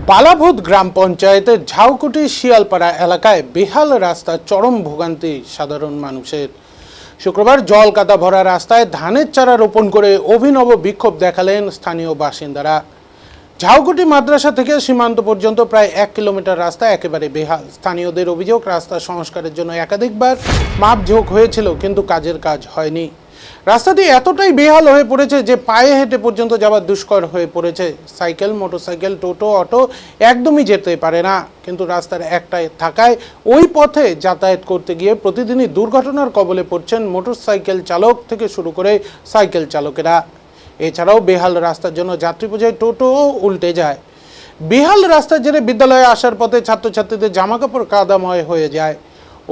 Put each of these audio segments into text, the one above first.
বালাভূত গ্রাম পঞ্চায়েতের ঝাউকুটি শিয়ালপাড়া এলাকায় বেহাল রাস্তার চরম ভোগান্তি সাধারণ মানুষের। শুক্রবার জল কাদা ভরা রাস্তায় ধানের চারা রোপণ করে অভিনব বিক্ষোভ দেখালেন স্থানীয় বাসিন্দারা। ঝাউকুটি মাদ্রাসা থেকে সীমান্ত পর্যন্ত প্রায় 1 কিলোমিটার রাস্তা একেবারে বেহাল। স্থানীয়দের অভিযোগ, রাস্তা সংস্কারের জন্য একাধিকবার মাপঝোঁক হয়েছিল, কিন্তু কাজের কাজ হয়নি। রাস্তাটি এতটাই বেহাল হয়ে পড়েছে যে পায়ে হেঁটে পর্যন্ত যাওয়া দুষ্কর হয়ে পড়েছে। সাইকেল, মোটরসাইকেল, টোটো, অটো একদমই যেতে পারে না। কিন্তু রাস্তার একটাই থাকায় ওই পথে যাতায়াত করতে গিয়ে প্রতিদিনই দুর্ঘটনার কবলে পড়ছেন মোটরসাইকেল চালক থেকে শুরু করে সাইকেল চালকেরা। এছাড়াও বেহাল রাস্তার জন্য যাত্রী বোঝাই টোটোও উল্টে যায়। বেহাল রাস্তার জেরে বিদ্যালয়ে আসার পথে ছাত্রছাত্রীদের জামাকাপড় কাদাময় হয়ে যায়।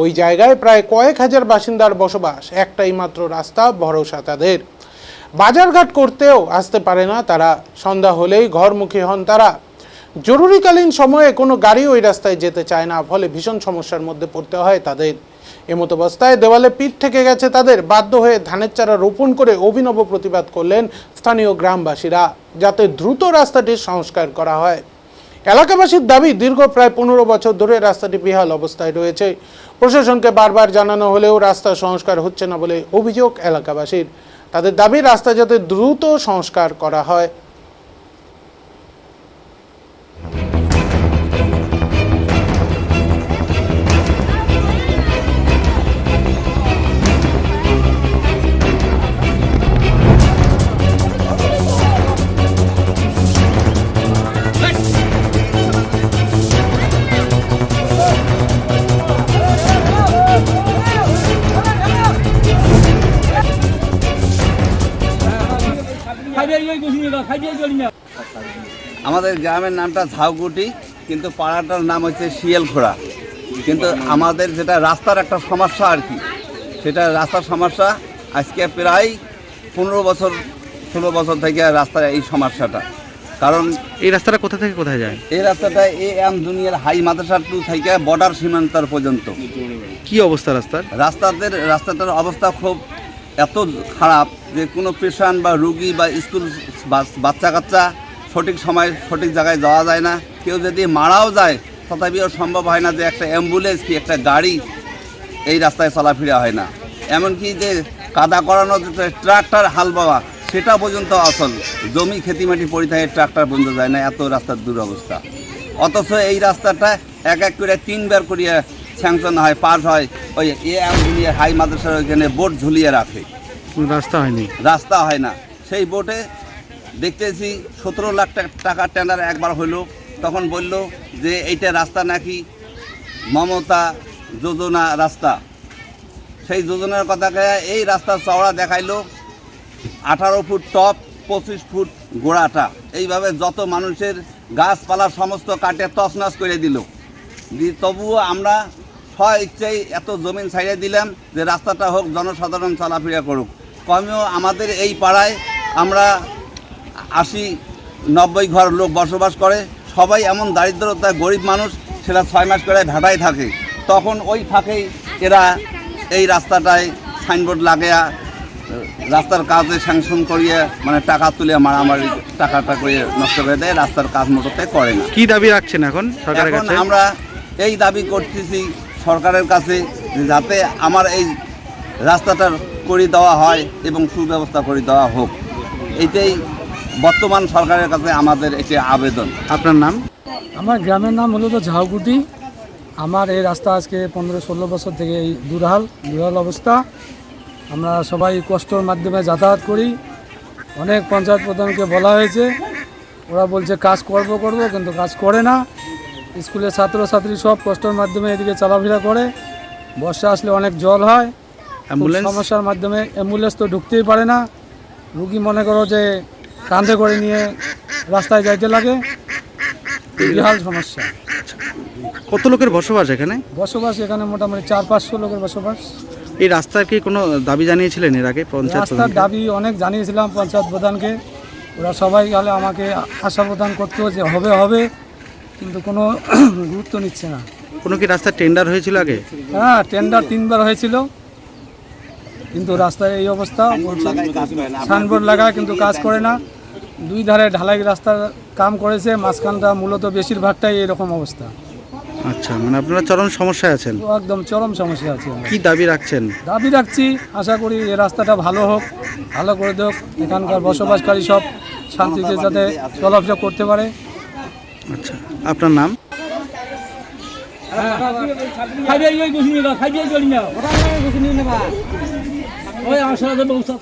ওই জায়গায় প্রায় কয়েক হাজার বাসিন্দার বসবাস। একটাই মাত্র রাস্তা ভরসা তাদের। বাজারঘাট করতেও আসতে পারে না তারা। সন্ধ্যা হলেই ঘরমুখী হন তারা। জরুরিকালীন সময়ে কোনো গাড়ি ওই রাস্তায় যেতে চায় না, ফলে ভীষণ সমস্যার মধ্যে পড়তে হয় তাদের। এমত অবস্থায় দেওয়ালে পিঠ থেকে গেছে তাদের। বাধ্য হয়ে ধানের চারা রোপণ করে অভিনব প্রতিবাদ করলেন স্থানীয় গ্রামবাসীরা, যাতে দ্রুত রাস্তাটির সংস্কার করা হয়। এলাকাবাসীর দাবি, দীর্ঘ প্রায় 15 বছর ধরে রাস্তাটি বেহাল অবস্থায় রয়েছে। প্রশাসনকে বারবার জানানো হলেও রাস্তা সংস্কার হচ্ছে না বলে অভিযোগ এলাকাবাসীর। তাদের দাবি, রাস্তা যাতে দ্রুত সংস্কার করা হয়। আমাদের গ্রামের নামটা ঝাউকুটি, কিন্তু পাড়াটার নাম হচ্ছে শিয়ালখোড়া। কিন্তু আমাদের যেটা রাস্তার একটা সমস্যা আর কি, সেটা রাস্তার সমস্যা আজকে প্রায় 15 বছর 16 বছর থেকে রাস্তার এই সমস্যাটা। কারণ এই রাস্তাটা কোথা থেকে কোথায় যায়? এই রাস্তাটা AM দুনিয়ার হাই মাদ্রাসা 2 থেকে বর্ডার সীমান্তর পর্যন্ত। কি অবস্থা রাস্তাটার অবস্থা খুব এত খারাপ যে কোনো পেশেন্ট বা রুগী বা স্কুল বাচ্চা কাচ্চা সঠিক সময় সঠিক জায়গায় যাওয়া যায় না। কেউ যদি মারাও যায় তথাপিও সম্ভব হয় না যে একটা অ্যাম্বুলেন্স কি একটা গাড়ি এই রাস্তায় চলাফেরা হয় না। এমনকি যে কাদা করানো ট্রাক্টর হাল বাওয়া সেটা পর্যন্ত আসল জমি খেতিমাটি পড়ে থাকে, ট্রাক্টর পর্যন্ত যায় না, এত রাস্তার দুরবস্থা। অথচ এই রাস্তাটা এক এক করে 3 বার করিয়া স্যাংশন হয়, পাস হয়। ওই হাই মাদ্রাসার ওইখানে বোট ঝুলিয়ে রাখে, রাস্তা হয় না। সেই বোটে দেখতেছি 17 লাখ টাকা টেন্ডার একবার হলো। তখন বলল যে এইটা রাস্তা নাকি মমতা যোজনা রাস্তা। সেই যোজনার কথাকে এই রাস্তা চওড়া দেখাইলো 18 ফুট টপ, 25 ফুট গোড়াটা। এইভাবে যত মানুষের গাছপালা সমস্ত কাটে তছনছ করে দিল। তবুও আমরা ইচ্ছেই এত জমিন ছাড়িয়ে দিলাম যে রাস্তাটা হোক, জনসাধারণ চলাফেরা করুক। কমেও আমাদের এই পাড়ায় আমরা 80-90 ঘর লোক বসবাস করে। সবাই এমন দারিদ্রতা, গরিব মানুষ, সেটা 6 মাস করে ভেটাই থাকে। তখন ওই ফাঁকেই এরা এই রাস্তাটায় সাইনবোর্ড লাগিয়ে রাস্তার কাজে স্যাংশন করিয়ে মানে টাকা তুলে মারামারি টাকাটা করে নষ্ট করে দেয়। রাস্তার কাজ মোটরতে করে না। কি দাবি রাখছেন এখন সরকারের কাছে? আমরা এই দাবি করতেছি সরকারের কাছে যাতে আমার এই রাস্তাটা করে দেওয়া হয় এবং সুব্যবস্থা করে দেওয়া হোক। এইটাই বর্তমান সরকারের কাছে আমাদের একটি আবেদন। আপনার নাম? আমার গ্রামের নাম হলো তো ঝাউকুটি। আমার এই রাস্তা আজকে 15-16 বছর থেকে এই দুরহাল অবস্থা। আমরা সবাই কষ্টর মাধ্যমে যাতায়াত করি। অনেক পঞ্চায়েত প্রধানকে বলা হয়েছে, ওরা বলছে কাজ করব, কিন্তু কাজ করে না। স্কুলের ছাত্রছাত্রী সব কষ্টের মাধ্যমে এদিকে চলাফেরা করে। বর্ষা আসলে অনেক জল হয়, সমস্যার মাধ্যমে অ্যাম্বুলেন্স তো ঢুকতেই পারে না। রুগী মনে করো যে কাঁধে করে নিয়ে রাস্তায় যাইতে লাগে, বিহাল সমস্যা। কত লোকের বসবাস এখানে? এখানে মোটামুটি 400-500 লোকের বসবাস। এই রাস্তার কি কোনো দাবি জানিয়েছিলেন এর আগে পঞ্চায়েত? রাস্তার দাবি অনেক জানিয়েছিলাম পঞ্চায়েত প্রধানকে। ওরা সবাই গেলে আমাকে আশা প্রদান করতো যে হবে, কিন্তু কোনো গুরুত্ব নিচ্ছে না। কোনো কি রাস্তার টেন্ডার হয়েছিল আগে? হ্যাঁ, টেন্ডার 3 বার হয়েছিল। কিন্তু রাস্তার এই অবস্থা, বলছে সাইনবোর্ড লাগায় কিন্তু কাজ করে না। দুই ধারে ঢালাই রাস্তার কাম করেছে, মাঝখানটা মূলত বেশিরভাগটাই এরকম অবস্থা। আচ্ছা, মানে আপনারা চরম সমস্যায় আছেন। তো একদম চরম সমস্যা আছে। আমরা কি দাবি রাখছেন? দাবি রাখছি, আশা করি এই রাস্তাটা ভালো হোক, ভালো করে দেখ, এখানকার বসবাসকারী সব শান্তিতে যাতে চলাফেরা করতে পারে। আচ্ছা, আপনার নাম? খাইবে ওই গুছিয়ে নিবা, খাইবে চলি না, ওরা গুছিয়ে নিবা, ওই আমার সাথে ব্যবস্থা